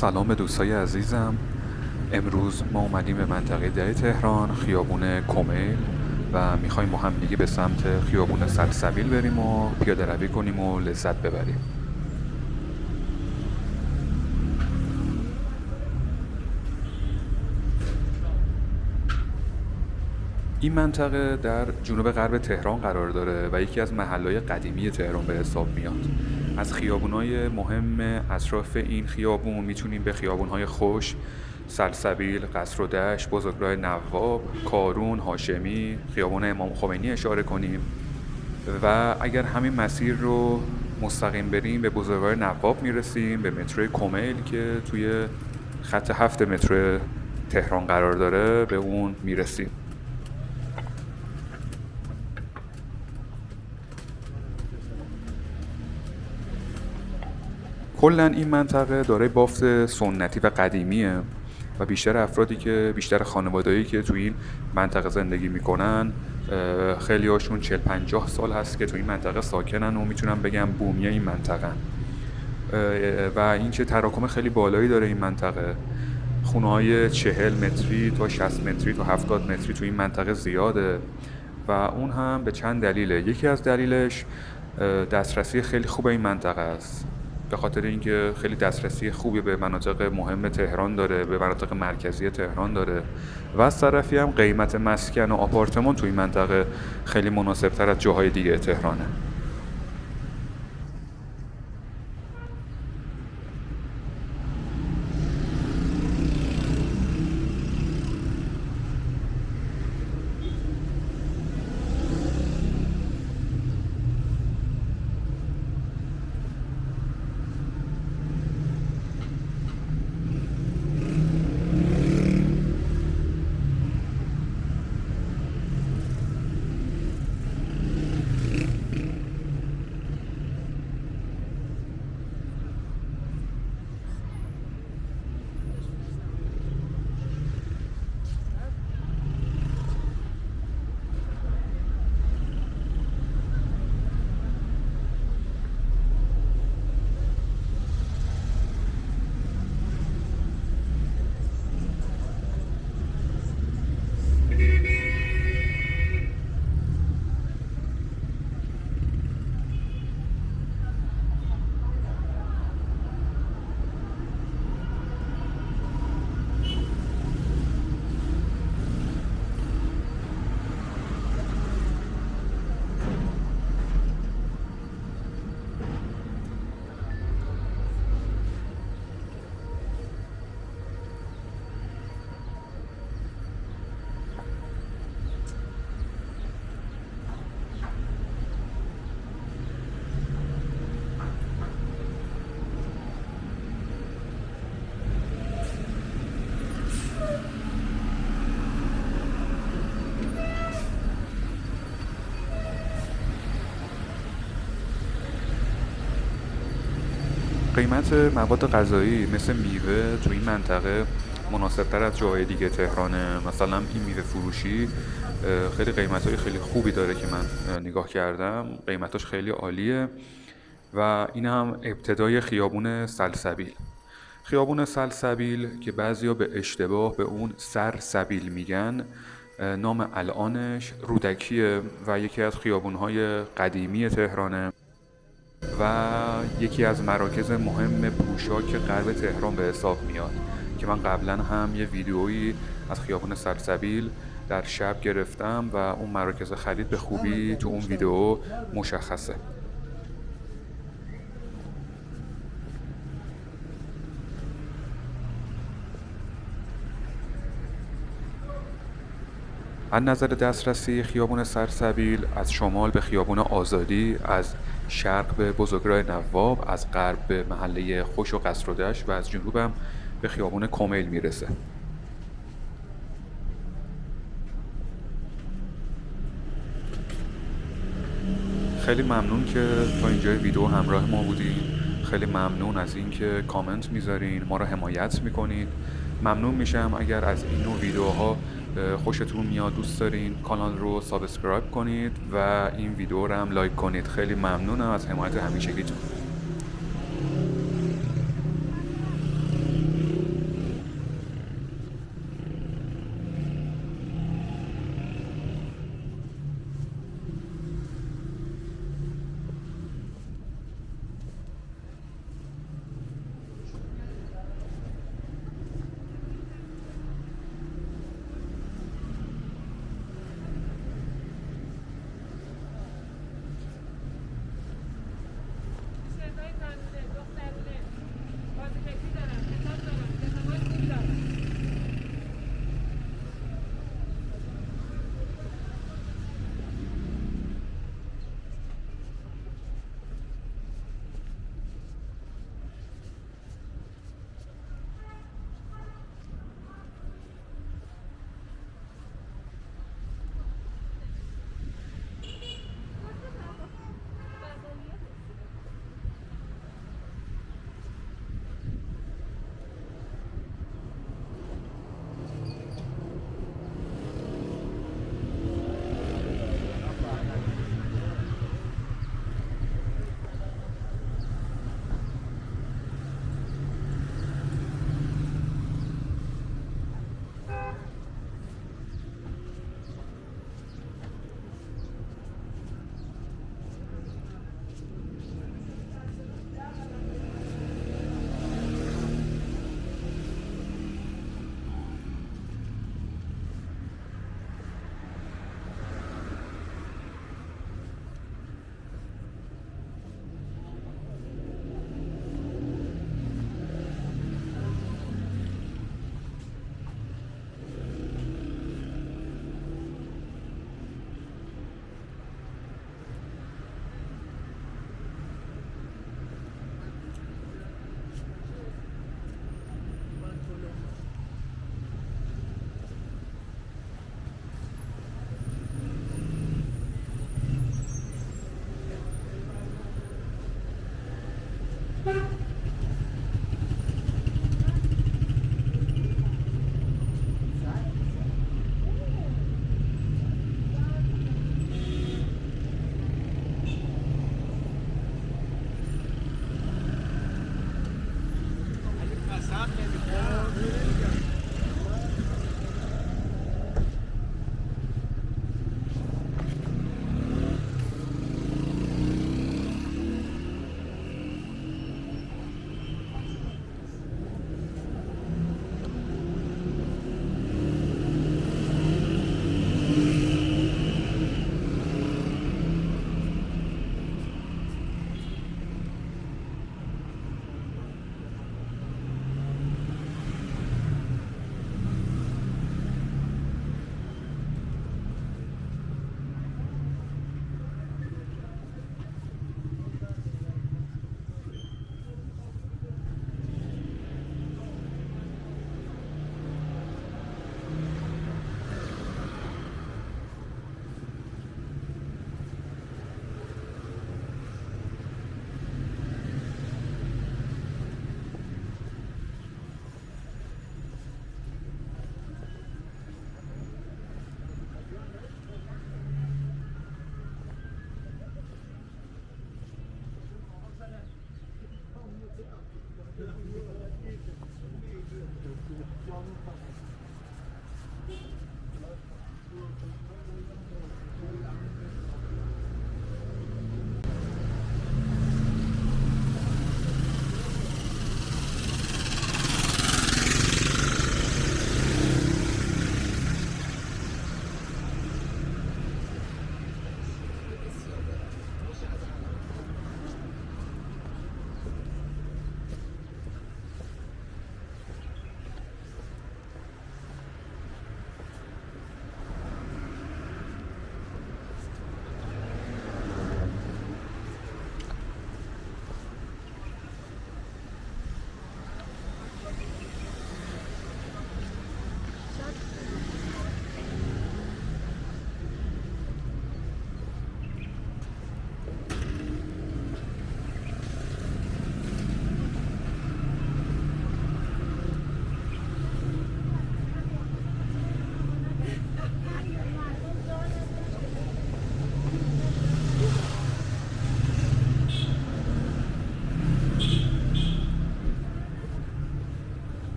سلام به دوستای عزیزم. امروز ما اومدیم به منطقه در تهران، خیابون کمیل، و میخوایم با هم دیگه به سمت خیابون سلسبیل بریم و پیاده روی کنیم و لذت ببریم. این منطقه در جنوب غرب تهران قرار داره و یکی از محلهای قدیمی تهران به حساب میاد. از خیابونهای مهم اطراف این خیابون میتونیم به خیابونهای خوش، سلسبیل، قصر و دشت، بزرگراه نواب، کارون، هاشمی، خیابون امام خمینی اشاره کنیم و اگر همین مسیر رو مستقیم بریم به بزرگراه نواب میرسیم، به مترو کمیل که توی خط 7 مترو تهران قرار داره به اون میرسیم. کلا این منطقه دارای بافت سنتی و قدیمیه و بیشتر خانواده‌ای که توی این منطقه زندگی میکنن، خیلی هاشون 40-50 سال هست که توی این منطقه ساکنن و میتونم بگم بومیه این منطقه و این چه تراکم خیلی بالایی داره این منطقه. خونه‌های 40 متری تا 60 متری تا 70 متری توی این منطقه زیاده و اون هم به چند دلیله. یکی از دلیلش دسترسی خیلی خوب این منطقه است، به خاطر اینکه خیلی دسترسی خوبی به مناطق مهم تهران داره، به مناطق مرکزی تهران داره و از طرفی هم قیمت مسکن و آپارتمان توی این منطقه خیلی مناسب‌تر از جاهای دیگه تهرانه. قیمت مواد غذایی مثل میوه تو این منطقه مناسبتر از جاهای دیگه تهرانه. مثلا این میوه فروشی خیلی قیمت‌های خیلی خوبی داره که من نگاه کردم، قیمتاش خیلی عالیه و این هم ابتدای خیابون سلسبیل. خیابون سلسبیل که بعضیا به اشتباه به اون سرسبیل میگن، نام الانش رودکیه و یکی از خیابون‌های قدیمی تهرانه و یکی از مراکز مهم پوشاک غرب تهران به حساب میاد که من قبلا هم یه ویدیویی از خیابون سلسبیل در شب گرفتم و اون مراکز خرید به خوبی تو اون ویدیو مشخصه. از نظر دسترسی خیابون سلسبیل از شمال به خیابون آزادی، از شرق به بزرگراه نواب، از غرب به محله خوش و قصر و دشت و از جنوب هم به خیابون کمیل میرسه. خیلی ممنون که تا اینجای ویدیو همراه ما بودین. خیلی ممنون از اینکه کامنت میذارین، ما رو حمایت میکنین. ممنون میشم اگر از این نوع ویدیوها خوشتون میاد، دوست دارین، کانال رو سابسکرایب کنید و این ویدیو رو هم لایک کنید. خیلی ممنونم از حمایت همیشگیتون.